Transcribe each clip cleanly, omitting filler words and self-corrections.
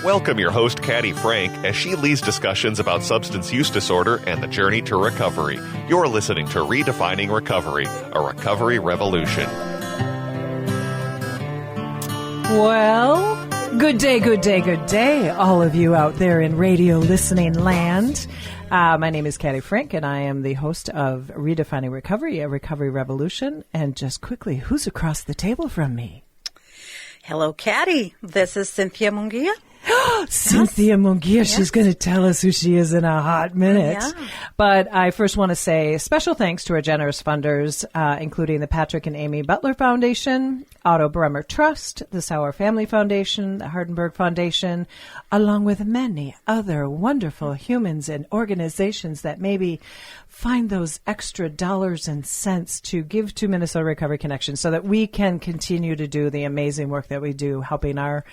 Welcome your host, Caddy Frank, as she leads discussions about substance use disorder and the journey to recovery. You're listening to Redefining Recovery, a recovery revolution. Well, good day, all of you out there in radio listening land. My name is Caddy Frank, and I am the host of Redefining Recovery, a recovery revolution. And just quickly, who's across the table from me? Hello, Caddy. This is Cynthia Munguia. Cynthia Munguia. Yes. She's going to tell us who she is in a hot minute. Yeah. But I first want to say special thanks to our generous funders, including the Patrick and Amy Butler Foundation, Otto Bremer Trust, the Sauer Family Foundation, the Hardenberg Foundation, along with many other wonderful humans and organizations that maybe find those extra dollars and cents to give to Minnesota Recovery Connection so that we can continue to do the amazing work that we do, helping our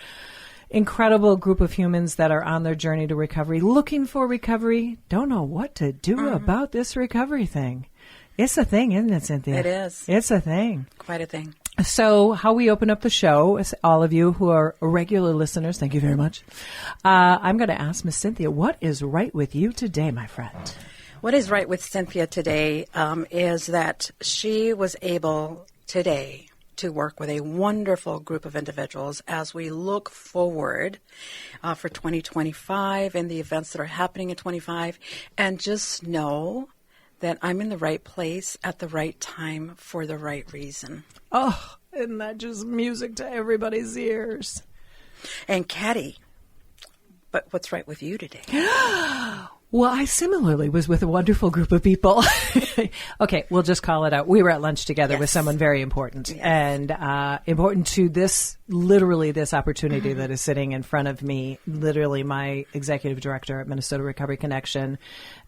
incredible group of humans that are on their journey to recovery, looking for recovery, don't know what to do about this recovery thing. It's a thing, isn't it, Cynthia? It is. It's a thing. Quite a thing. So how we open up the show, is all of you who are regular listeners, thank you very much. I'm going to ask Miss Cynthia, what is right with you today, my friend? What is right with Cynthia today is that she was able today to work with a wonderful group of individuals as we look forward for 2025 and the events that are happening in 25, and just know that I'm in the right place at the right time for the right reason. Oh, isn't that just music to everybody's ears? And Caddy, but what's right with you today? Well, I similarly was with a wonderful group of people. Okay, we'll just call it out. We were at lunch together with someone very important and important to this, literally this opportunity that is sitting in front of me, literally my executive director at Minnesota Recovery Connection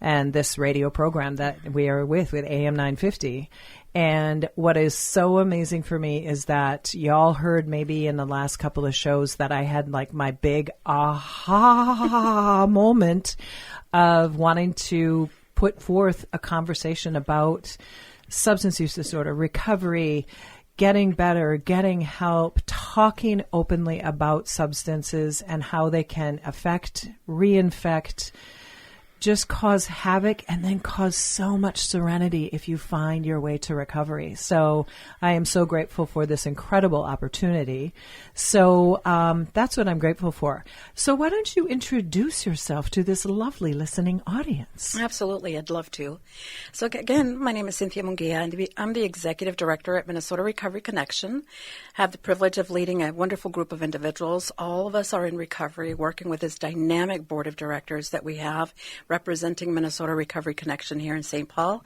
and this radio program that we are with AM 950. And what is so amazing for me is that y'all heard maybe in the last couple of shows that I had like my big aha moment of wanting to put forth a conversation about substance use disorder, recovery, getting better, getting help, talking openly about substances and how they can affect, reinfect, just cause havoc and then cause so much serenity if you find your way to recovery. So I am so grateful for this incredible opportunity. So that's what I'm grateful for. So why don't you introduce yourself to this lovely listening audience? Absolutely. I'd love to. So again, my name is Cynthia Munguia, and I'm the executive director at Minnesota Recovery Connection. I have the privilege of leading a wonderful group of individuals. All of us are in recovery, working with this dynamic board of directors that we have representing Minnesota Recovery Connection here in St. Paul,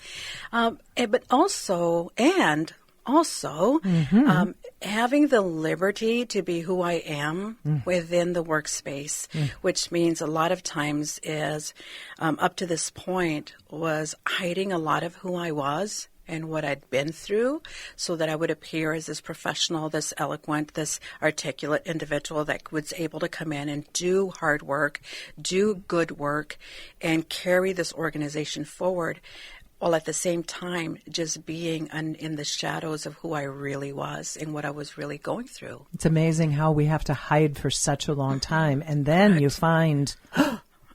but also having the liberty to be who I am within the workspace, which means a lot of times is up to this point was hiding a lot of who I was and what I'd been through so that I would appear as this professional, this eloquent, this articulate individual that was able to come in and do hard work, do good work, and carry this organization forward, while at the same time just being in the shadows of who I really was and what I was really going through. It's amazing how we have to hide for such a long time, and then you find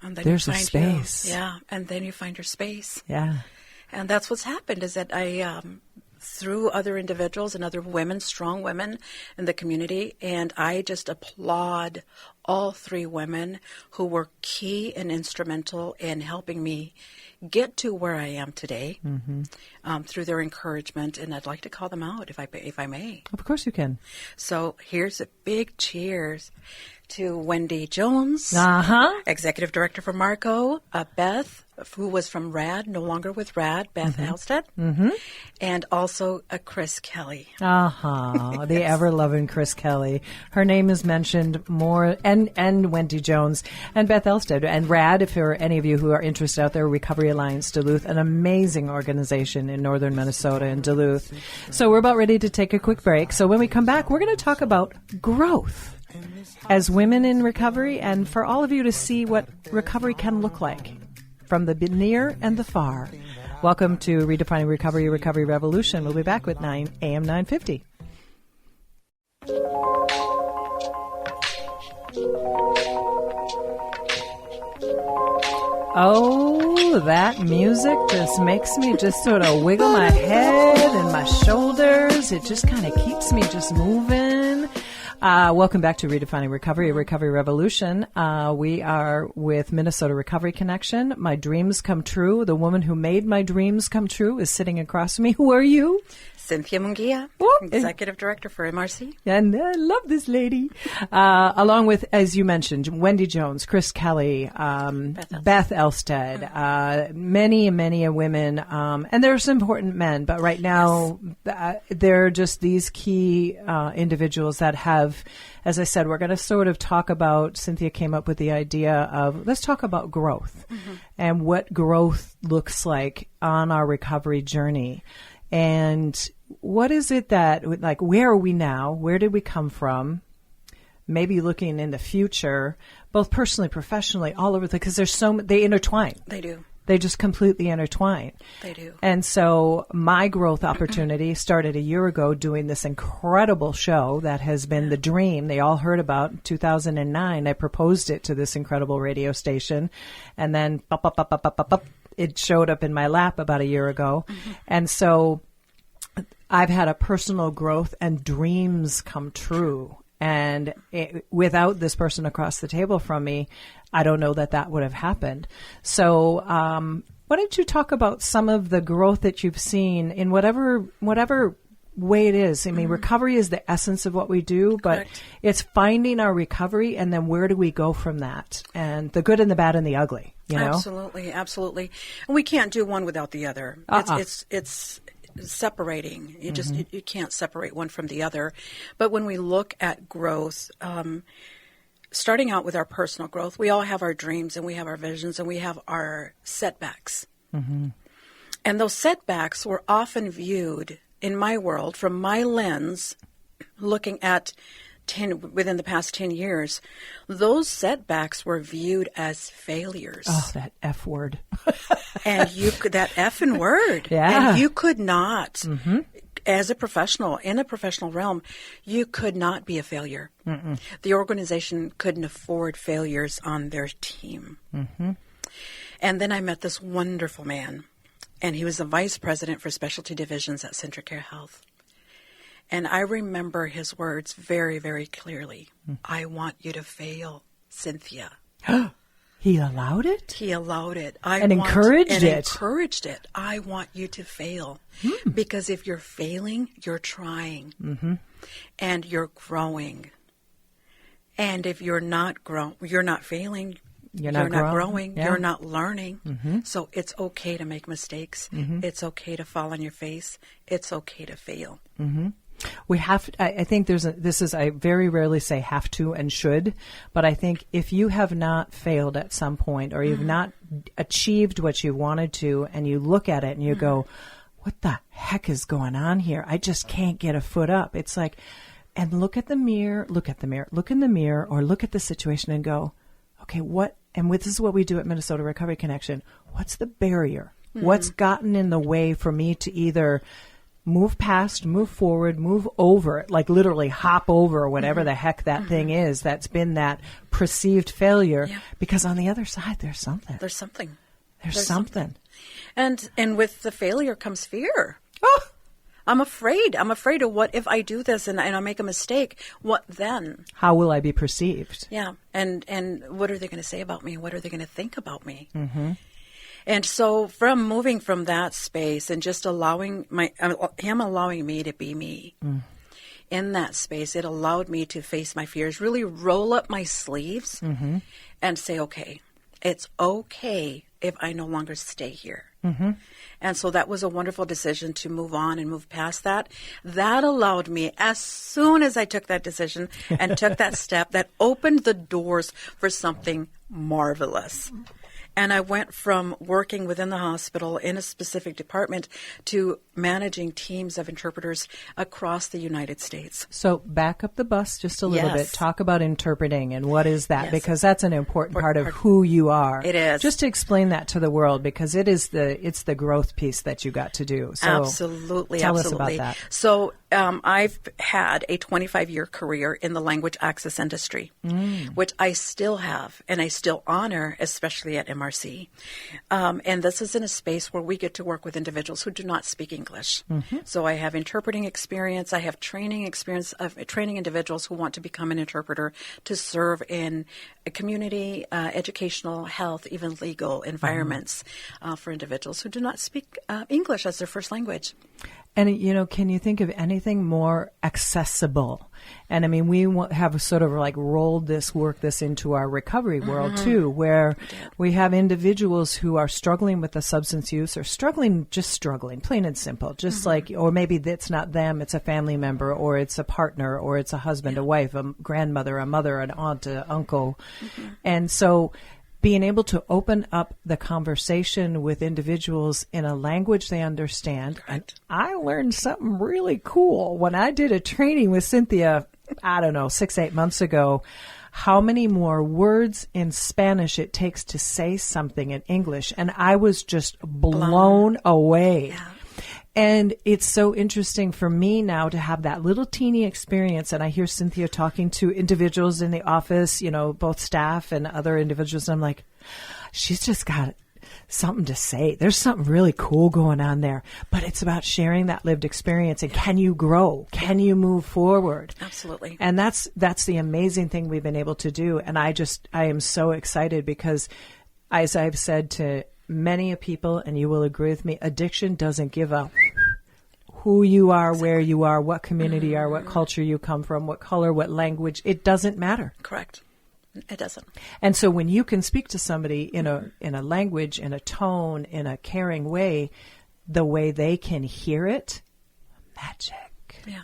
there's a space. And then you find your space. Yeah. And that's what's happened is that I, through other individuals and other women, strong women in the community, and I just applaud all three women who were key and instrumental in helping me get to where I am today through their encouragement. And I'd like to call them out if I may. Of course you can. So here's a big cheers to Wendy Jones, Executive Director for Marco, Beth, who was from RAD, no longer with RAD, Beth Halstead, and also Chris Kelly. The ever-loving Chris Kelly. Her name is mentioned more, and Wendy Jones, and Beth Halstead, and RAD, if there are any of you who are interested out there, Recovery Alliance Duluth, an amazing organization in northern Minnesota in Duluth. So we're about ready to take a quick break. So when we come back, we're going to talk about growth as women in recovery, and for all of you to see what recovery can look like from the near and the far. Welcome to Redefining Recovery, Recovery Revolution. We'll be back with AM 950. Oh, that music just makes me just sort of wiggle my head and my shoulders. It just kind of keeps me just moving. Welcome back to Redefining Recovery, a recovery revolution. We are with Minnesota Recovery Connection. My dreams come true. The woman who made my dreams come true is sitting across from me. Who are you? Cynthia Munguia, Executive Director for MRC. And I love this lady. Along with, as you mentioned, Wendy Jones, Chris Kelly, Beth Elstead, many women. And there's important men, but right now they're just these key individuals that have, as I said, we're going to sort of talk about, Cynthia came up with the idea of, let's talk about growth and what growth looks like on our recovery journey. And what is it that, like, where are we now? Where did we come from? Maybe looking in the future, both personally, professionally, all over because there's they intertwine. They do. They just completely intertwine. They do. And so my growth opportunity started a year ago doing this incredible show that has been the dream they all heard about. In 2009, I proposed it to this incredible radio station. And then it showed up in my lap about a year ago. And so I've had a personal growth and dreams come true. And without this person across the table from me, I don't know that would have happened. So why don't you talk about some of the growth that you've seen in whatever way it is? I mean, recovery is the essence of what we do, but Correct. It's finding our recovery and then where do we go from that? And the good and the bad and the ugly, you know? Absolutely. And we can't do one without the other. It's separating. You just you can't separate one from the other. But when we look at growth, starting out with our personal growth, we all have our dreams and we have our visions and we have our setbacks. And those setbacks were often viewed in my world from my lens, looking at within the past 10 years, those setbacks were viewed as failures. Oh, that F word. And that effing word. Yeah. And you could not, as a professional, in the professional realm, you could not be a failure. The organization couldn't afford failures on their team. And then I met this wonderful man, and he was the vice president for specialty divisions at Centricare Health. And I remember his words very, very clearly. I want you to fail, Cynthia. He allowed it? He allowed it. Encouraged it. I want you to fail. Because if you're failing, you're trying. And you're growing. And if you're not you're not failing, you're not growing, you're not learning. So it's okay to make mistakes. It's okay to fall on your face. It's okay to fail. We have. I think I very rarely say have to and should, but I think if you have not failed at some point or you've not achieved what you wanted to, and you look at it and you go, "What the heck is going on here? I just can't get a foot up." It's like, and look in the mirror, or look at the situation and go, "Okay, what?" And this is what we do at Minnesota Recovery Connection. What's the barrier? What's gotten in the way for me to either move past, move forward, move over, like literally hop over whatever the heck that thing is that's been that perceived failure? Because on the other side, there's something. There's something. There's something. And with the failure comes fear. Oh! I'm afraid. I'm afraid of what if I do this and I make a mistake? What then? How will I be perceived? Yeah. And what are they going to say about me? What are they going to think about me? And so from moving from that space and just allowing him allowing me to be me in that space, it allowed me to face my fears, really roll up my sleeves and say, okay, it's okay if I no longer stay here. And so that was a wonderful decision to move on and move past that. That allowed me, as soon as I took that decision and took that step, that opened the doors for something marvelous. And I went from working within the hospital in a specific department to managing teams of interpreters across the United States. So back up the bus just a little bit. Talk about interpreting and what is that? Because that's an important part of who you are. It is. Just to explain that to the world, because it's the growth piece that you got to do. So absolutely. Tell us about that. So I've had a 25-year career in the language access industry, which I still have and I still honor, especially at MRC. And this is in a space where we get to work with individuals who do not speak English. So I have interpreting experience. I have training experience of training individuals who want to become an interpreter to serve in a community, educational, health, even legal environments for individuals who do not speak English as their first language. And, can you think of anything more accessible? And I mean, we have sort of like rolled this into our recovery world too, where we have individuals who are struggling with the substance use or struggling, plain and simple, just like, or maybe it's not them, it's a family member, or it's a partner, or it's a husband, a wife, a grandmother, a mother, an aunt, an uncle. And so being able to open up the conversation with individuals in a language they understand. And I learned something really cool when I did a training with Cynthia, 6-8 months ago, how many more words in Spanish it takes to say something in English. And I was just blown away. Yeah. And it's so interesting for me now to have that little teeny experience. And I hear Cynthia talking to individuals in the office, both staff and other individuals. And I'm like, she's just got something to say. There's something really cool going on there. But it's about sharing that lived experience. And can you grow? Can you move forward? Absolutely. And that's the amazing thing we've been able to do. And I am so excited because, as I've said to many people, and you will agree with me, addiction doesn't give a who you are, where you are, what community you are, what culture you come from, what color, what language. It doesn't matter. Correct. It doesn't. And so when you can speak to somebody in a language, in a tone, in a caring way, the way they can hear it, magic. Yeah.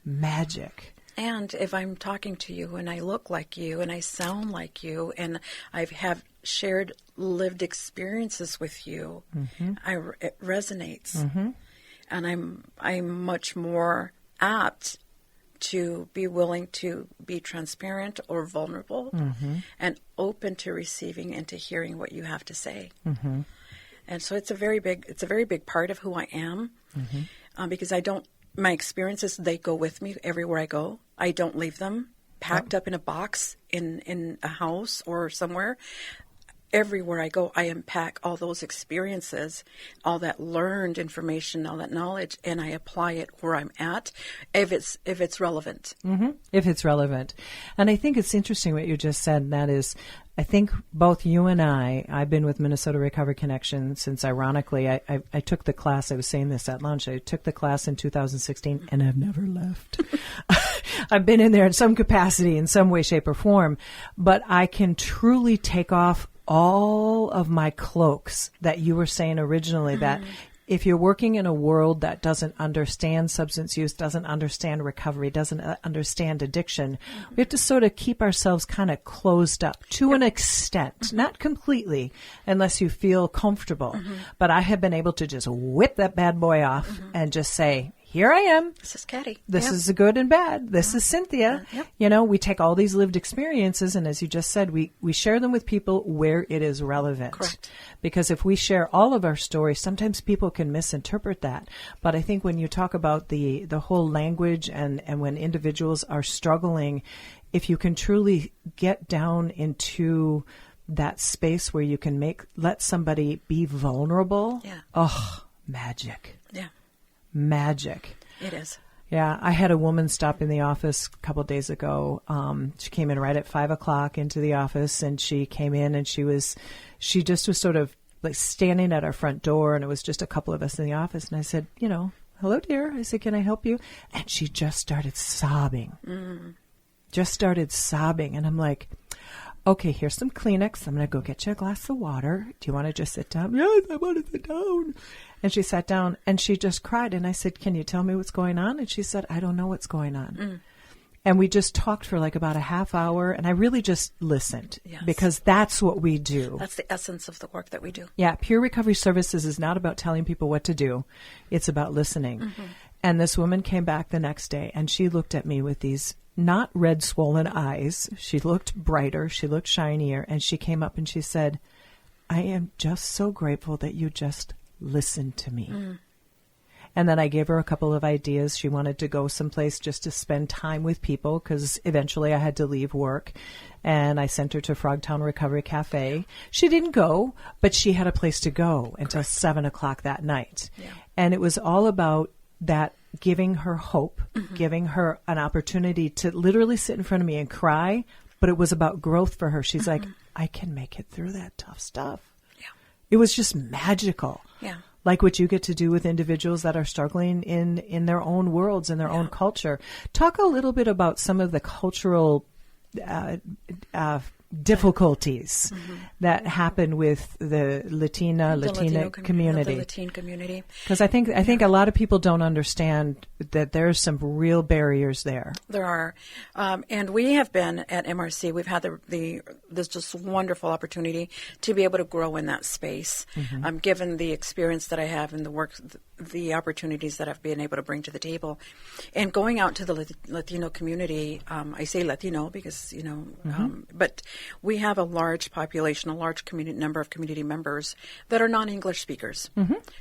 Magic. And if I'm talking to you and I look like you and I sound like you and I have shared lived experiences with you, it resonates. And I'm much more apt to be willing to be transparent or vulnerable and open to receiving and to hearing what you have to say. And so it's a very big part of who I am, because my experiences, they go with me everywhere I go. I don't leave them packed up in a box in a house or somewhere. Everywhere I go, I unpack all those experiences, all that learned information, all that knowledge, and I apply it where I'm at, if it's relevant. If it's relevant. And I think it's interesting what you just said, and that is, I think both you and I've been with Minnesota Recovery Connection since, ironically, I took the class, I was saying this at lunch, I took the class in 2016, and I've never left. I've been in there in some capacity, in some way, shape, or form, but I can truly take off all of my cloaks that you were saying originally, that if you're working in a world that doesn't understand substance use, doesn't understand recovery, doesn't understand addiction, we have to sort of keep ourselves kind of closed up to an extent, not completely, unless you feel comfortable. But I have been able to just whip that bad boy off and just say, here I am. This is Caddy. This is the good and bad. This is Cynthia. We take all these lived experiences, and as you just said, we share them with people where it is relevant. Correct. Because if we share all of our stories, sometimes people can misinterpret that. But I think when you talk about the whole language and when individuals are struggling, if you can truly get down into that space where you can let somebody be vulnerable, magic. Yeah. Magic. It is. Yeah, I had a woman stop in the office a couple of days ago. She came in right at 5:00 into the office, and she came in and she just was sort of like standing at our front door, and it was just a couple of us in the office. And I said, hello, dear. I said, can I help you? And she just started sobbing. And I'm like, okay, here's some Kleenex. I'm going to go get you a glass of water. Do you want to just sit down? Yes, I want to sit down. And she sat down and she just cried. And I said, can you tell me what's going on? And she said, I don't know what's going on. And we just talked for like about a half hour. And I really just listened because that's what we do. That's the essence of the work that we do. Yeah. Peer Recovery Services is not about telling people what to do. It's about listening. And this woman came back the next day and she looked at me with these not red swollen eyes. She looked brighter. She looked shinier. And she came up and she said, I am just so grateful that you just listened to me. And then I gave her a couple of ideas. She wanted to go someplace just to spend time with people because eventually I had to leave work. And I sent her to Frogtown Recovery Cafe. She didn't go, but she had a place to go until 7 o'clock that night. Yeah. And it was all about that, giving her hope, giving her an opportunity to literally sit in front of me and cry. But it was about growth for her. She's like, I can make it through that tough stuff. Yeah. It was just magical. Yeah. Like what you get to do with individuals that are struggling in their own worlds, in their own culture. Talk a little bit about some of the cultural difficulties that happen with the Latina community. The Latin community. Because I think a lot of people don't understand that there's some real barriers there. There are. And we have been at MRC, we've had this just wonderful opportunity to be able to grow in that space. Given the experience that I have in the work, the opportunities that I've been able to bring to the table. And going out to the Latino community, I say Latino because, but we have a large population, a large number of community members that are non-English speakers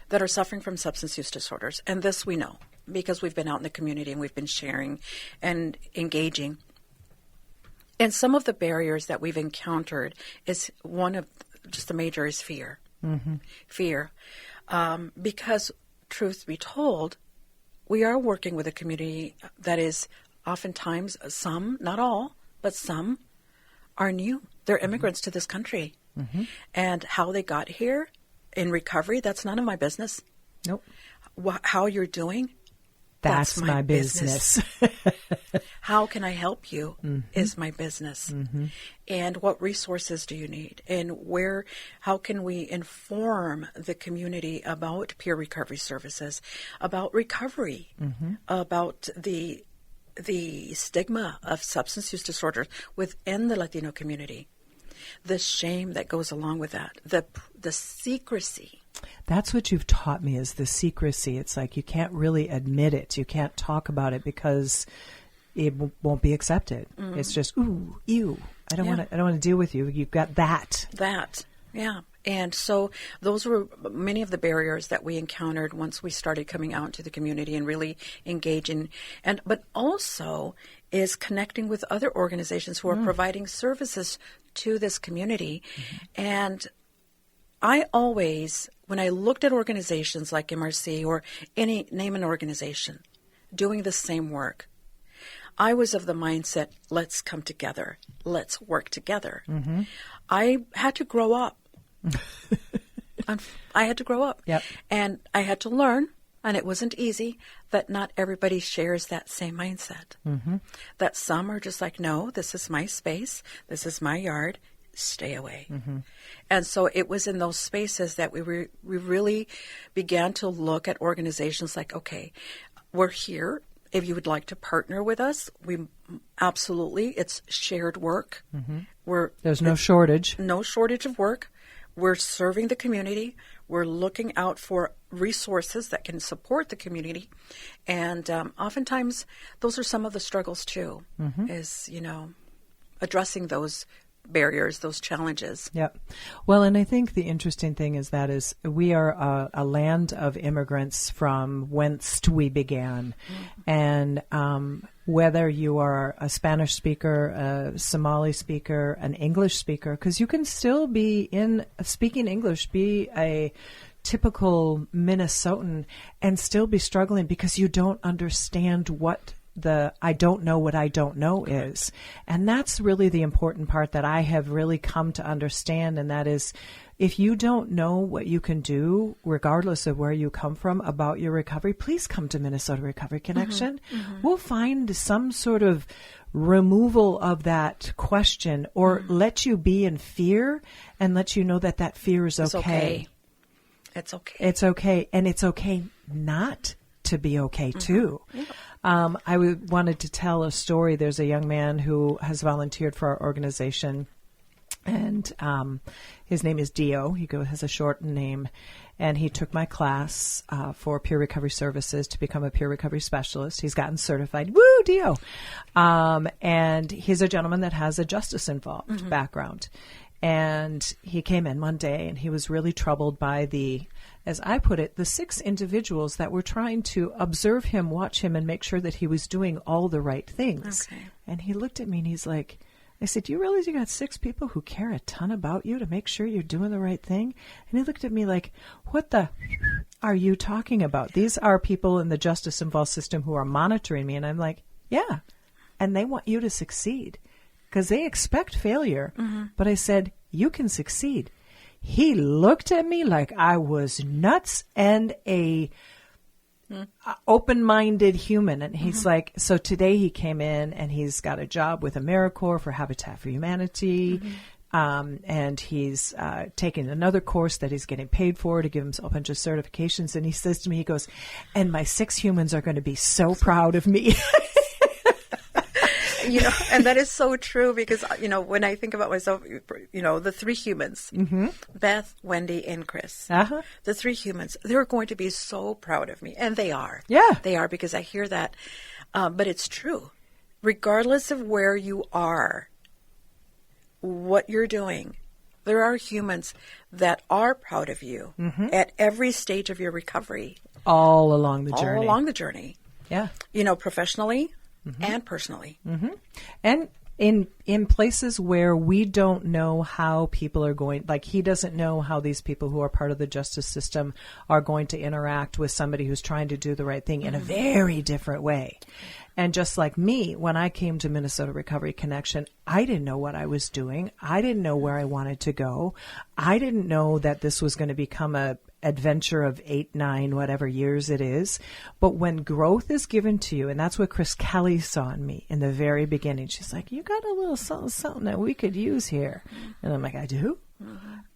that are suffering from substance use disorders. And this we know because we've been out in the community and we've been sharing and engaging. And some of the barriers that we've encountered is one of just the major is fear. Fear. Because truth be told, we are working with a community that is oftentimes, some, not all, but some, are new. They're immigrants to this country. And how they got here in recovery, that's none of my business. Nope. How you're doing, that's my business. How can I help you is my business. And what resources do you need? And how can we inform the community about peer recovery services, about recovery, about the stigma of substance use disorders within the Latino community, the shame that goes along with that, the secrecy. That's what you've taught me, is the secrecy. It's like you can't really admit it. You can't talk about it because it won't be accepted. It's just, ooh, ew. I don't want to deal with you. You've got that. Yeah. And so those were many of the barriers that we encountered once we started coming out into the community and really engaging. But also is connecting with other organizations who are providing services to this community. And I always, when I looked at organizations like MRC or name an organization doing the same work, I was of the mindset, let's come together. Let's work together. I had to grow up. I had to grow up. Yep. And I had to learn, and it wasn't easy, that not everybody shares that same mindset. That some are just like, no, this is my space. This is my yard. Stay away. And so it was in those spaces that we really began to look at organizations like, okay, we're here. If you would like to partner with us, absolutely. It's shared work. There's no shortage. No shortage of work. We're serving the community. We're looking out for resources that can support the community. And oftentimes, those are some of the struggles, too, is, addressing those barriers, those challenges. Yep. Well, and I think the interesting thing is we are a land of immigrants from whence we began. And whether you are a Spanish speaker, a Somali speaker, an English speaker, because you can still be speaking English, be a typical Minnesotan and still be struggling because you don't understand what I don't know what I don't know is. And that's really the important part that I have really come to understand. And that is, if you don't know what you can do, regardless of where you come from, about your recovery, please come to Minnesota Recovery Connection. We'll find some sort of removal of that question or let you be in fear and let you know that fear is okay. It's okay. It's okay. And it's okay not to be okay too. I wanted to tell a story. There's a young man who has volunteered for our organization, and his name is Dio. He has a short name, and he took my class for peer recovery services to become a peer recovery specialist. He's gotten certified. Woo, Dio! And he's a gentleman that has a justice-involved background. And he came in one day, and he was really troubled by the as I put it, the 6 individuals that were trying to observe him, watch him, and make sure that he was doing all the right things. Okay. And he looked at me and he's like, I said, do you realize you got 6 people who care a ton about you to make sure you're doing the right thing? And he looked at me like, what the are you talking about? These are people in the justice involved system who are monitoring me. And I'm like, yeah. And they want you to succeed because they expect failure. But I said, you can succeed. He looked at me like I was nuts and a open-minded human. And he's like, so today he came in and he's got a job with AmeriCorps for Habitat for Humanity. And he's taking another course that he's getting paid for to give him a bunch of certifications. And he says to me, he goes, and my 6 humans are going to be so proud of me. And that is so true because, when I think about myself, the 3 humans, Beth, Wendy, and Chris, the 3 humans, they're going to be so proud of me. And they are. Yeah. They are because I hear that. But it's true. Regardless of where you are, what you're doing, there are humans that are proud of you at every stage of your recovery. All along the journey. All along the journey. Yeah. Professionally. And personally. And in places where we don't know how people are going, like he doesn't know how these people who are part of the justice system are going to interact with somebody who's trying to do the right thing in a very different way. And just like me, when I came to Minnesota Recovery Connection, I didn't know what I was doing. I didn't know where I wanted to go. I didn't know that this was going to become a adventure of 8, 9, whatever years it is. But when growth is given to you, and that's what Chris Kelly saw in me in the very beginning, she's like, you got a little something that we could use here. And I'm like, I do?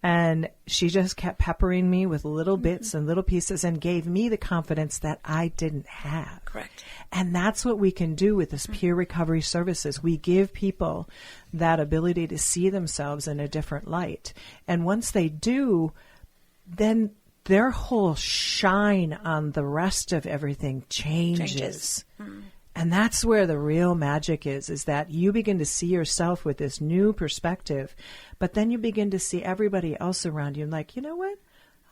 And she just kept peppering me with little bits and little pieces and gave me the confidence that I didn't have. Correct. And that's what we can do with this peer recovery services. We give people that ability to see themselves in a different light. And once they do, then their whole shine on the rest of everything changes. And that's where the real magic is that you begin to see yourself with this new perspective, but then you begin to see everybody else around you and like, you know what?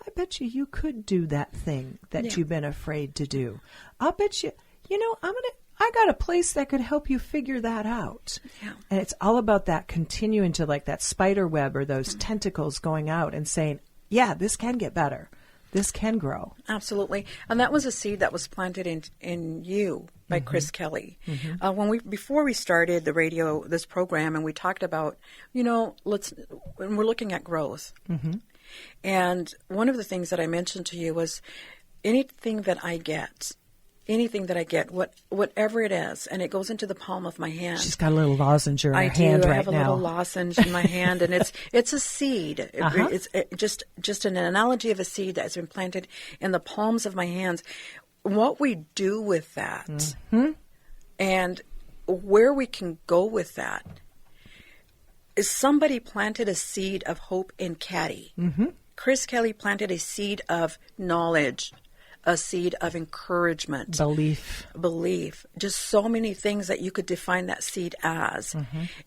I bet you could do that thing that you've been afraid to do. I'll bet you, I got a place that could help you figure that out. Yeah. And it's all about that continuing to like that spider web or those tentacles going out and saying, yeah, this can get better. This can grow. Absolutely. And that was a seed that was planted in you by Chris Kelly. Before we started this program, and we talked about, when we're looking at growth. And one of the things that I mentioned to you was anything that I get, whatever it is, and it goes into the palm of my hand. She's got a little lozenge in her hand right now. I have a little lozenge in my hand, and it's a seed. It's just an analogy of a seed that has been planted in the palms of my hands. What we do with that, and where we can go with that, is somebody planted a seed of hope in Caddy. Chris Kelly planted a seed of knowledge, a seed of encouragement. Belief. Just so many things that you could define that seed as.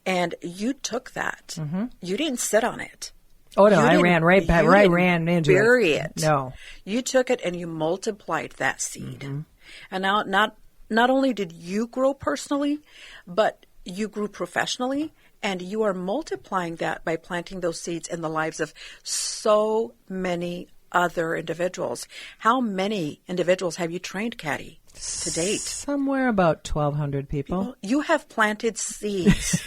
And you took that. You didn't sit on it. Oh, no, I ran right back. I ran into it. Bury it. No. You took it and you multiplied that seed. And now not only did you grow personally, but you grew professionally. And you are multiplying that by planting those seeds in the lives of so many other individuals. How many individuals have you trained, Caddy, to date? Somewhere about 1,200 people. You have planted seeds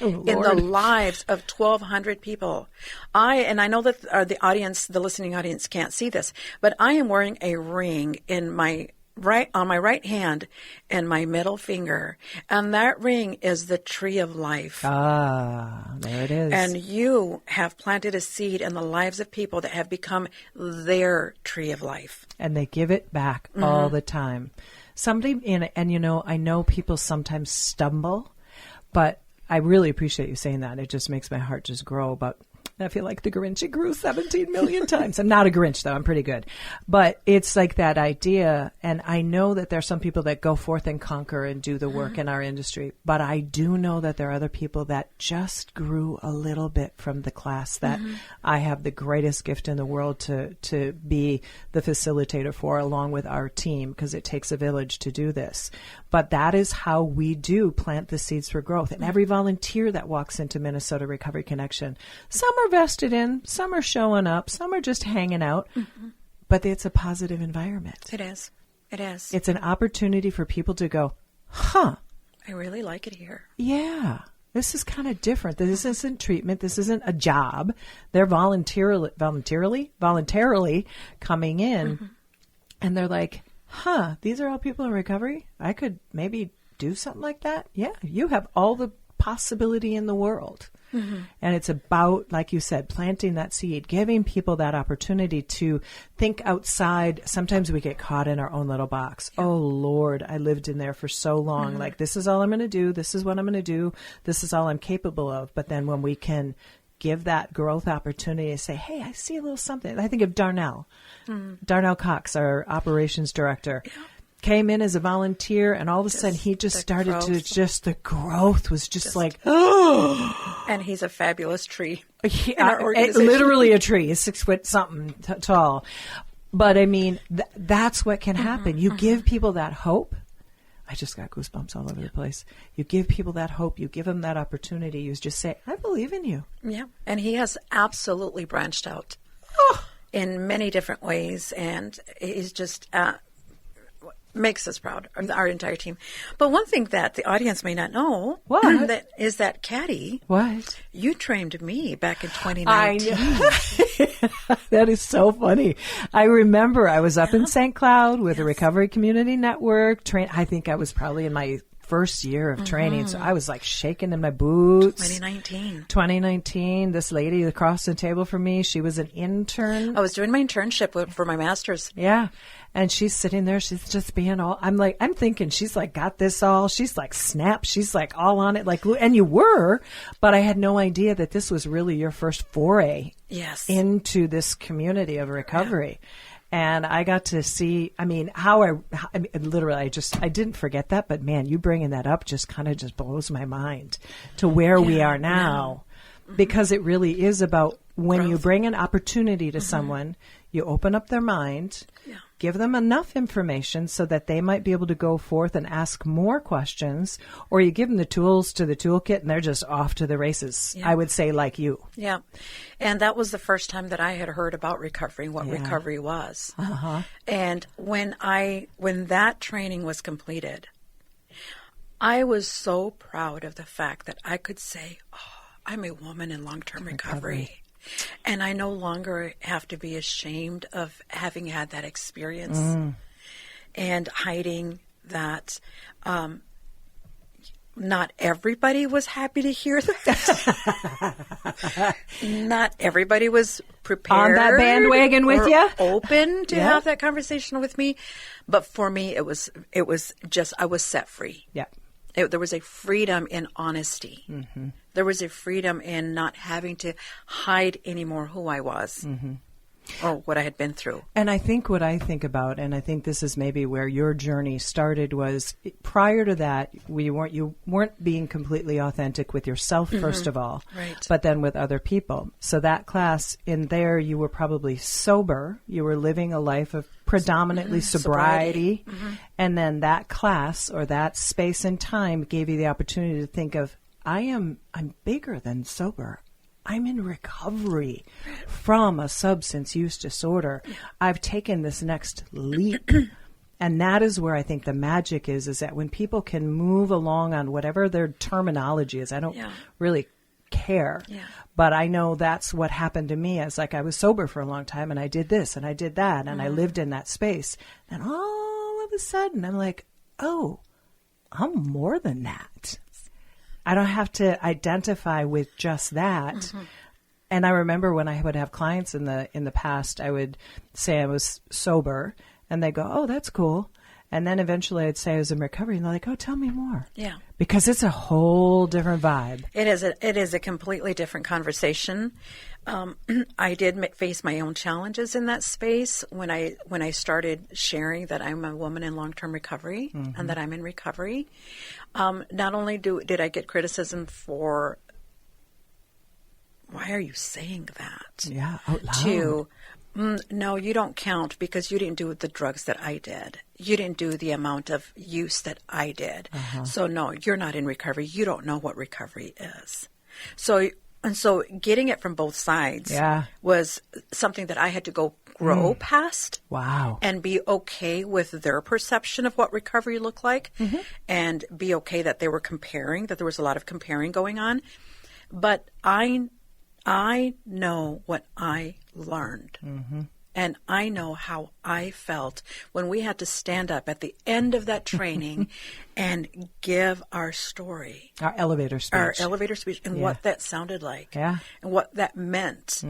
in the lives of 1,200 people. I know that the listening audience can't see this, but I am wearing a ring on my right hand and my middle finger, and that ring is the tree of life. Ah, there it is. And you have planted a seed in the lives of people that have become their tree of life. And they give it back all the time. I know people sometimes stumble, but I really appreciate you saying that. It just makes my heart just grow. But I feel like the Grinch. It grew 17 million times. I'm not a Grinch, though. I'm pretty good. But it's like that idea. And I know that there are some people that go forth and conquer and do the work in our industry. But I do know that there are other people that just grew a little bit from the class that I have the greatest gift in the world to be the facilitator for, along with our team, because it takes a village to do this. But that is how we do plant the seeds for growth. And every volunteer that walks into Minnesota Recovery Connection, some are vested in, some are showing up, some are just hanging out, but it's a positive environment. It is. It is. It's an opportunity for people to go, huh. I really like it here. Yeah. This is kind of different. This isn't treatment. This isn't a job. They're voluntarily coming in and they're like, huh, these are all people in recovery? I could maybe do something like that? Yeah, you have all the possibility in the world. And it's about, like you said, planting that seed, giving people that opportunity to think outside. Sometimes we get caught in our own little box. Oh, Lord, I lived in there for so long. Like, this is all I'm going to do. This is what I'm going to do. This is all I'm capable of. But then when we can give that growth opportunity to say, hey, I see a little something. I think of Darnell. Darnell Cox, our operations director. Came in as a volunteer, and all of a sudden he just started the growth was just like, oh. And he's a fabulous tree. Literally a tree. He's 6 foot something tall. But I mean, that's what can happen. You give people that hope. I just got goosebumps all over the place. You give people that hope. You give them that opportunity. You just say, I believe in you. Yeah. And he has absolutely branched out in many different ways. And he's just... makes us proud, our entire team. But one thing that the audience may not know is that Caddy, you trained me back in 2019. I know. That is so funny. I remember I was up in St. Cloud with the Recovery Community Network. I think I was probably in my first year of training, so I was like shaking in my boots. 2019. This lady across the table from me, she was an intern. I was doing my internship for my master's. Yeah. And she's sitting there, she's just being all, I'm thinking she's like got this all, she's like snap, she's like all on it, like, and you were, but I had no idea that this was really your first foray into this community of recovery. Yeah. And I got to see, I mean, I didn't forget that, but man, you bringing that up just kind of just blows my mind to where we are now, because it really is about when you bring an opportunity to someone, you open up their mind, give them enough information so that they might be able to go forth and ask more questions, or you give them the tools to the toolkit and they're just off to the races, I would say, like you. Yeah. And that was the first time that I had heard about recovery, what recovery was. And when that training was completed, I was so proud of the fact that I could say, oh, I'm a woman in long-term recovery. And I no longer have to be ashamed of having had that experience and hiding that. Not everybody was happy to hear that. Not everybody was prepared on that bandwagon with you, open to have that conversation with me. But for me, it was just, I was set free. Yeah. There was a freedom in honesty. There was a freedom in not having to hide anymore who I was or what I had been through. And I think what I think about, and I think this is maybe where your journey started, was prior to that, you weren't being completely authentic with yourself, first of all, but then with other people. So that class in there, you were probably sober. You were living a life of predominantly sobriety. And then that class or that space and time gave you the opportunity to think of, I'm bigger than sober. I'm in recovery from a substance use disorder. I've taken this next leap. And that is where I think the magic is that when people can move along on whatever their terminology is, I don't really care. But I know that's what happened to me. It's like I was sober for a long time and I did this and I did that and I lived in that space. And all of a sudden I'm like, oh, I'm more than that. I don't have to identify with just that. And I remember when I would have clients in the past, I would say I was sober and they go, oh, that's cool. And then eventually I'd say I was in recovery and they're like, oh, tell me more. Yeah. Because it's a whole different vibe. It is a completely different conversation. I did face my own challenges in that space when I started sharing that I'm a woman in long-term recovery and that I'm in recovery. Not only did I get criticism for, why are you saying that? Yeah, out loud. No, you don't count because you didn't do the drugs that I did. You didn't do the amount of use that I did. So no, you're not in recovery. You don't know what recovery is. So getting it from both sides was something that I had to go grow past. Wow. And be okay with their perception of what recovery looked like and be okay that they were comparing, that there was a lot of comparing going on. But I know what I learned. And I know how I felt when we had to stand up at the end of that training and give our story. Our elevator speech. And what that sounded like. Yeah. And what that meant.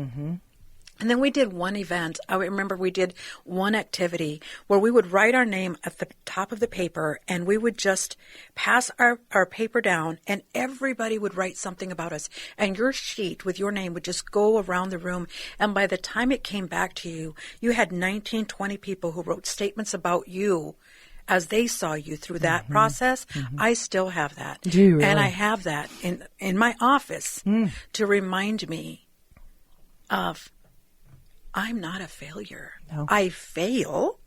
And then we did one event. I remember we did one activity where we would write our name at the top of the paper and we would just pass our paper down and everybody would write something about us. And your sheet with your name would just go around the room. And by the time it came back to you, you had 19, 20 people who wrote statements about you as they saw you through that process. I still have that. Do you really? And I have that in my office to remind me of, I'm not a failure. No. I fail,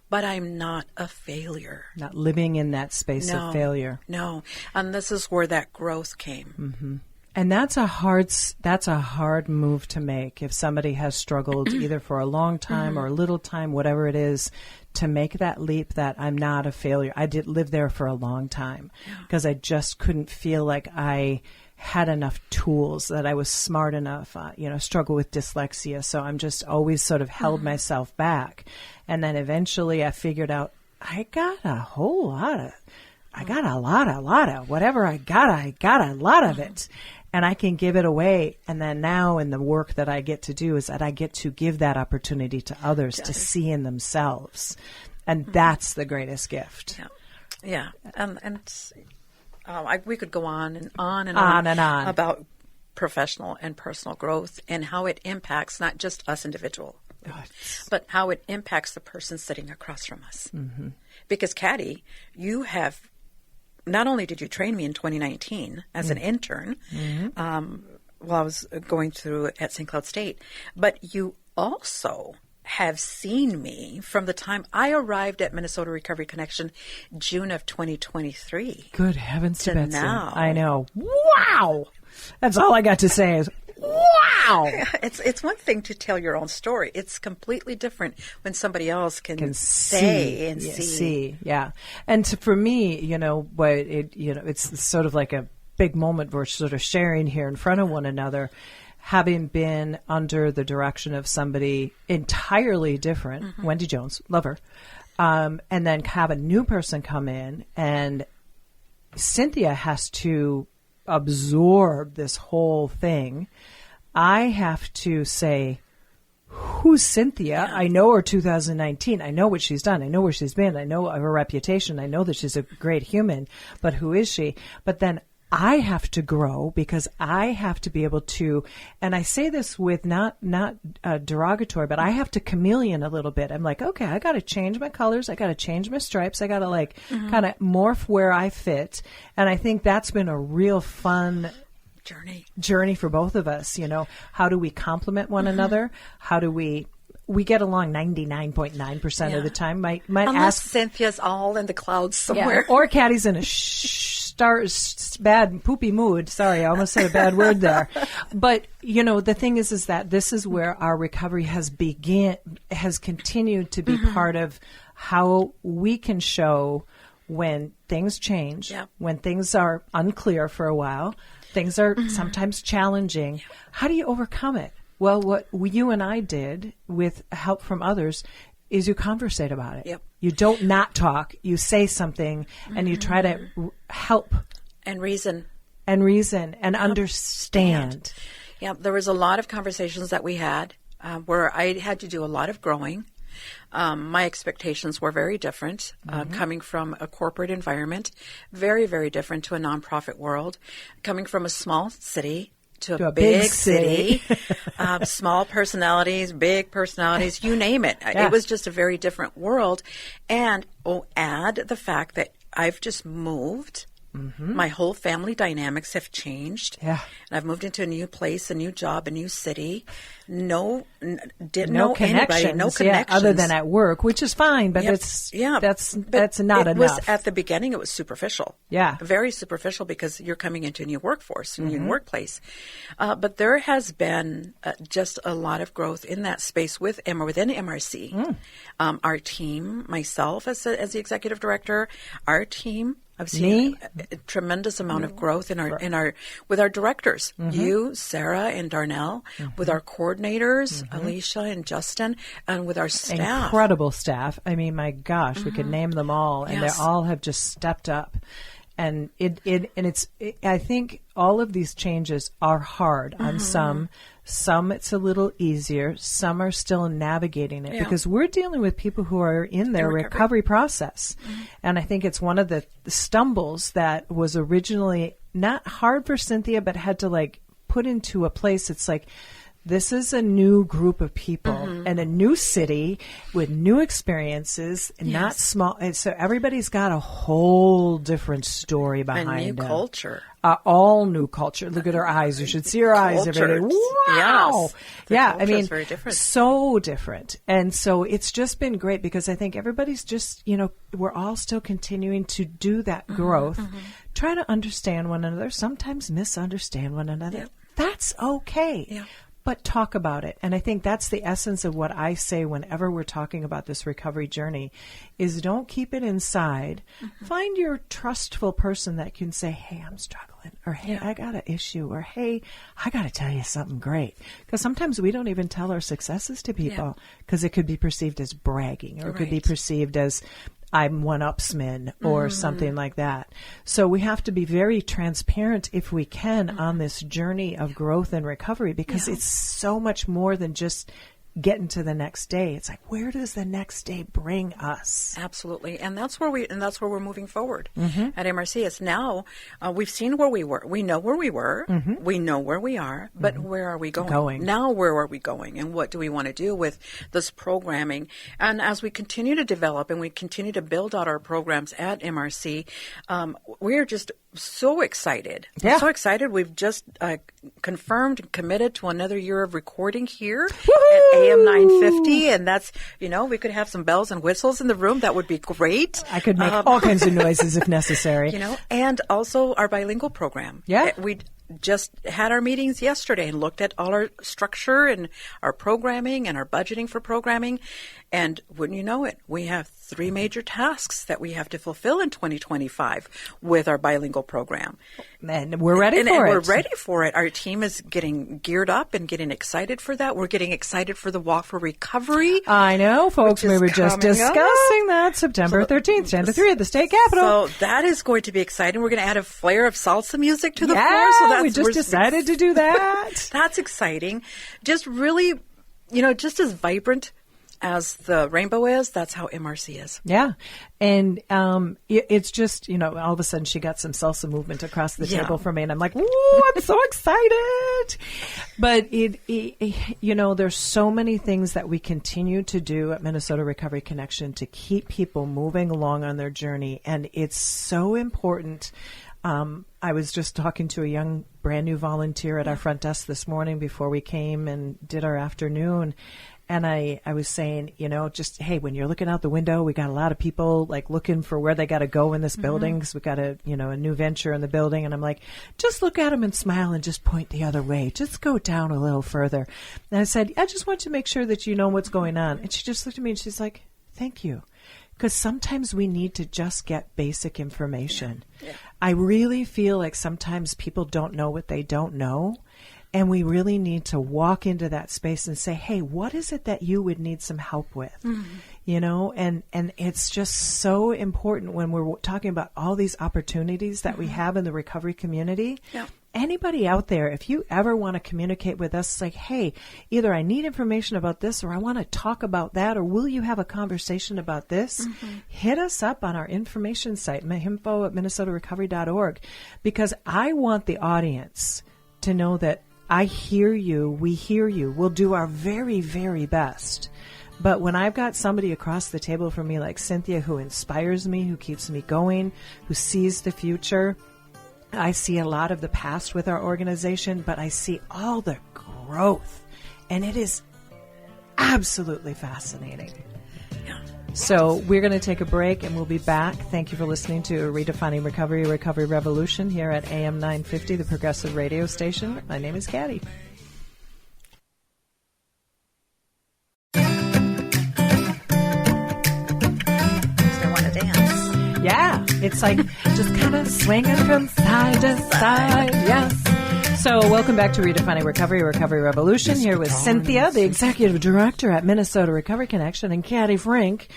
but I'm not a failure. Not living in that space of failure. No. And this is where that growth came. And that's a hard move to make if somebody has struggled either for a long time or a little time, whatever it is, to make that leap that I'm not a failure. I did live there for a long time because I just couldn't feel like I had enough tools, that I was smart enough, struggle with dyslexia. So I'm just always sort of held myself back. And then eventually I figured out I got a lot of whatever I got a lot of it. And I can give it away. And then now in the work that I get to do is that I get to give that opportunity to others to see in themselves. And that's the greatest gift. Yeah. And we could go on and on about professional and personal growth and how it impacts not just us individual, but how it impacts the person sitting across from us. Because Caddy, you have, not only did you train me in 2019 as an intern while I was going through at St. Cloud State, but you also have seen me from the time I arrived at Minnesota Recovery Connection, June of 2023. Good heavens to Betsy. Now. I know. Wow. That's all I got to say is, wow. It's one thing to tell your own story. It's completely different when somebody else can say and see. Yeah. And for me, it's sort of like a big moment we're sort of sharing here in front of one another. Having been under the direction of somebody entirely different, Wendy Jones, love her, and then have a new person come in, and Cynthia has to absorb this whole thing. I have to say, who's Cynthia? I know her 2019. I know what she's done. I know where she's been. I know her reputation. I know that she's a great human, but who is she? But then I have to grow because I have to be able to, and I say this with not derogatory, but I have to chameleon a little bit. I'm like, okay, I got to change my colors. I got to change my stripes. I got to kind of morph where I fit. And I think that's been a real fun journey for both of us. How do we complement one another? How do we get along 99.9% of the time. Might Unless ask Cynthia's all in the clouds somewhere. or Caddy's in a bad poopy mood. Sorry, I almost said a bad word there. But the thing is that this is where our recovery has continued to be part of how we can show when things change, when things are unclear for a while, things are sometimes challenging. How do you overcome it? Well, what you and I did with help from others is you conversate about it. Yep. You don't not talk. You say something and you try to help. And reason. And understand. Yeah, there was a lot of conversations that we had where I had to do a lot of growing. My expectations were very different, coming from a corporate environment, very, very different to a nonprofit world, coming from a small city to a big city, small personalities, big personalities, you name it. Yeah. It was just a very different world. And add the fact that I've just moved. Mm-hmm. My whole family dynamics have changed. Yeah. And I've moved into a new place, a new job, a new city. Didn't no know anybody. No connections. Yeah, other than at work, which is fine, but Yep. that's not it enough. Was, at the beginning, it was superficial. Yeah. Very superficial because you're coming into a new workforce, a new workplace. But there has been just a lot of growth in that space within MRC. Our team, myself as the executive director, our team, I've seen a tremendous amount of growth in our with our directors, you, Sarah, and Darnell, with our coordinators, Alicia and Justin, and with our staff. Incredible staff. I mean, my gosh, we could name them all, and Yes. they all have just stepped up. And I think all of these changes are hard on some. Some it's a little easier. Some are still navigating it because we're dealing with people who are in their recovery process. And I think it's one of the stumbles that was originally not hard for Cynthia, but had to put into a place. It's like, this is a new group of people and a new city with new experiences, and not small. And so everybody's got a whole different story behind a new them. culture. All new culture. Look at her eyes. You should see her eyes every day. Wow. Yes. Yeah, I culture mean, is very different. so different. And so it's just been great because I think everybody's just, we're all still continuing to do that growth, try to understand one another, sometimes misunderstand one another. Yep. That's okay. Yeah. But talk about it. And I think that's the essence of what I say whenever we're talking about this recovery journey is don't keep it inside. Find your trustful person that can say, hey, I'm struggling, or hey, I got an issue, or hey, I got to tell you something great. Because sometimes we don't even tell our successes to people because it could be perceived as bragging, or it could be perceived as I'm one-upsman or something like that. So we have to be very transparent if we can on this journey of growth and recovery because it's so much more than just getting to the next day. It's like, where does the next day bring us? Absolutely. And that's where we're moving forward at MRC. It's now, we've seen where we were. We know where we were. We know where we are, but where are we going? Now, where are we going? And what do we want to do with this programming? And as we continue to develop and we continue to build out our programs at MRC, we're just so excited. Yeah. So excited. We've just confirmed and committed to another year of recording here Woo-hoo! at AM 950. And that's, we could have some bells and whistles in the room. That would be great. I could make all kinds of noises if necessary. And also our bilingual program. Yeah. We just had our meetings yesterday and looked at all our structure and our programming and our budgeting for programming. And wouldn't you know it, we have 3 major tasks that we have to fulfill in 2025 with our bilingual program. And we're ready for it. We're ready for it. Our team is getting geared up and getting excited for that. We're getting excited for the Walk for Recovery. I know, folks. We were just discussing that September 13th, 10 to 3 at the State Capitol. So that is going to be exciting. We're going to add a flare of salsa music to the floor. So we just decided to do that. That's exciting. Just really, just as vibrant as the rainbow is, that's how MRC is. Yeah. And it's just, all of a sudden she got some salsa movement across the table for me. And I'm like, ooh, I'm so excited. But there's so many things that we continue to do at Minnesota Recovery Connection to keep people moving along on their journey. And it's so important. I was just talking to a young, brand new volunteer at our front desk this morning before we came and did our afternoon. And I was saying, just, hey, when you're looking out the window, we got a lot of people looking for where they got to go in this building because we got a new venture in the building. And I'm like, just look at them and smile and just point the other way. Just go down a little further. And I said, I just want to make sure that you know what's going on. And she just looked at me and she's like, thank you. Because sometimes we need to just get basic information. Yeah. I really feel like sometimes people don't know what they don't know. And we really need to walk into that space and say, hey, what is it that you would need some help with? And it's just so important when we're talking about all these opportunities that we have in the recovery community. Yeah. Anybody out there, if you ever want to communicate with us, like, hey, either I need information about this or I want to talk about that, or will you have a conversation about this? Hit us up on our information site, info@minnesotarecovery.org, because I want the audience to know that I hear you. We hear you. We'll do our very, very best. But when I've got somebody across the table from me like Cynthia who inspires me, who keeps me going, who sees the future, I see a lot of the past with our organization, but I see all the growth. And it is absolutely fascinating. So we're going to take a break and we'll be back. Thank you for listening to Redefining Recovery, Recovery Revolution here at AM 950, the Progressive Radio Station. My name is Caddy. Yeah, it's like just kind of swinging from side to side. Yes. So welcome back to Redefining Recovery, Recovery Revolution here with Cynthia, the Executive Director at Minnesota Recovery Connection, and Caddy Frank,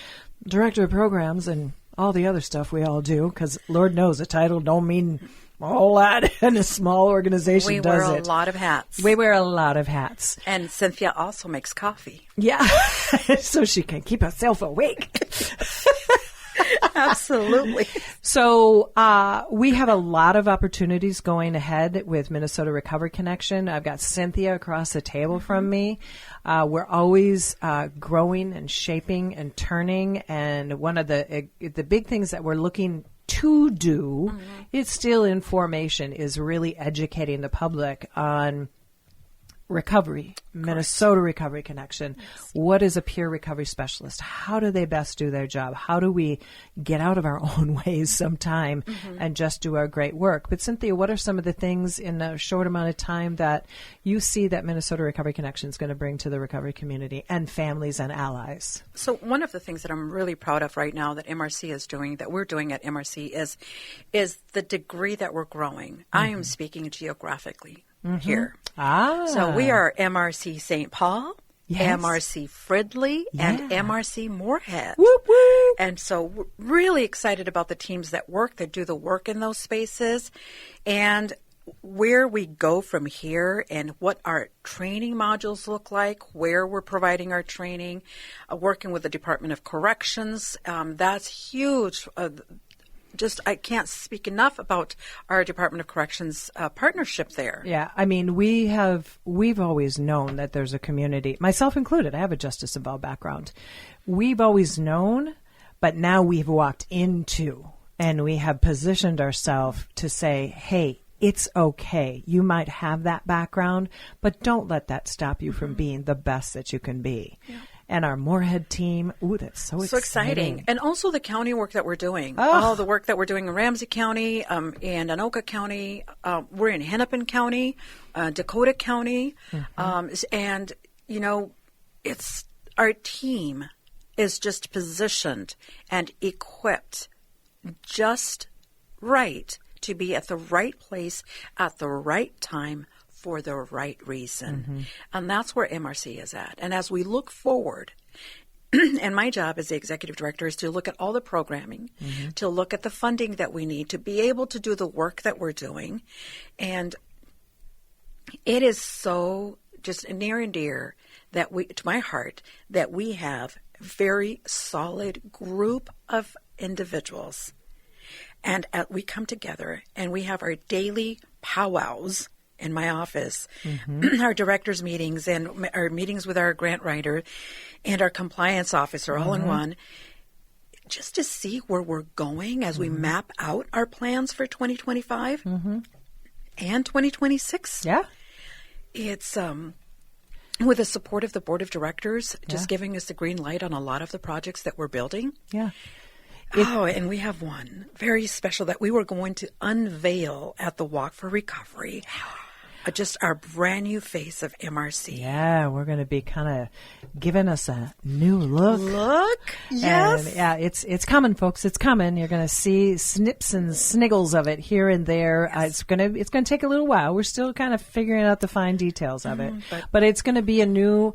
Director of Programs and all the other stuff we all do, because Lord knows a title don't mean a whole lot in a small organization, does it? We wear a lot of hats. We wear a lot of hats. And Cynthia also makes coffee. Yeah, so she can keep herself awake. Absolutely. So we have a lot of opportunities going ahead with Minnesota Recovery Connection. I've got Cynthia across the table from me. We're always growing and shaping and turning. And one of the big things that we're looking to do, it's still in formation, is really educating the public on recovery, Minnesota Recovery Connection. Yes. What is a peer recovery specialist? How do they best do their job? How do we get out of our own ways sometime and just do our great work? But Cynthia, what are some of the things in a short amount of time that you see that Minnesota Recovery Connection is going to bring to the recovery community and families and allies? So one of the things that I'm really proud of right now that MRC is doing, that we're doing at MRC, is the degree that we're growing. I am speaking geographically here. So we are MRC St. Paul, MRC Fridley, and MRC Moorhead. Whoop, whoop. And so we're really excited about the teams that do the work in those spaces, and where we go from here and what our training modules look like, where we're providing our training, working with the Department of Corrections. That's huge. I can't speak enough about our Department of Corrections partnership there. Yeah, I mean, we've always known that there's a community, myself included. I have a justice involved background. We've always known, but now we've walked into and we have positioned ourselves to say, hey, it's okay. You might have that background, but don't let that stop you from being the best that you can be. Yeah. And our Moorhead team, that's so exciting. And also the county work that we're doing. All the work that we're doing in Ramsey County and Anoka County. We're in Hennepin County, Dakota County. And, it's our team is just positioned and equipped just right to be at the right place at the right time for the right reason. And that's where MRC is at. And as we look forward, and my job as the executive director is to look at all the programming, to look at the funding that we need to be able to do the work that we're doing. And it is so just near and dear to my heart that we have a very solid group of individuals. And we come together and we have our daily powwows in my office, our directors' meetings and our meetings with our grant writer and our compliance officer all in one, just to see where we're going as we map out our plans for 2025 and 2026. Yeah. It's with the support of the board of directors, just giving us the green light on a lot of the projects that we're building. Yeah. And we have one very special that we were going to unveil at the Walk for Recovery. Just our brand new face of MRC. Yeah, we're going to be kind of giving us a new look. Yes. And yeah, it's coming, folks. It's coming. You're going to see snips and sniggles of it here and there. It's going to take a little while. We're still kind of figuring out the fine details of it, but it's going to be a new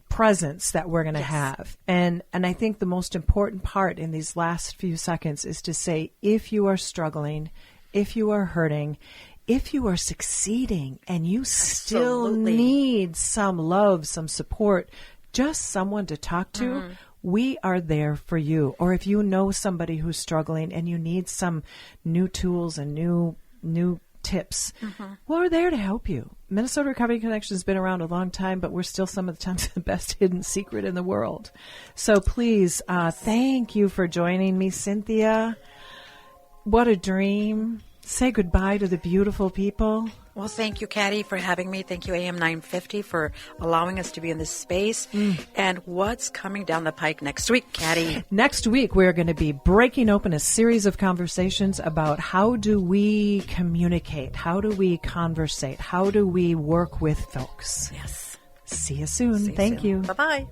presence that we're going to have. And I think the most important part in these last few seconds is to say, if you are struggling, if you are hurting, if you are succeeding and you still need some love, some support, just someone to talk to, we are there for you. Or if you know somebody who's struggling and you need some new tools and new tips. We're there to help you. Minnesota Recovery Connection has been around a long time, but we're still some of the times the best hidden secret in the world. So please, thank you for joining me, Cynthia. What a dream. Say goodbye to the beautiful people. Well, thank you, Caddy, for having me. Thank you, AM 950, for allowing us to be in this space. And what's coming down the pike next week, Caddy? Next week, we're going to be breaking open a series of conversations about how do we communicate? How do we conversate? How do we work with folks? Yes. See you soon. See you Thank soon. you. Bye-bye.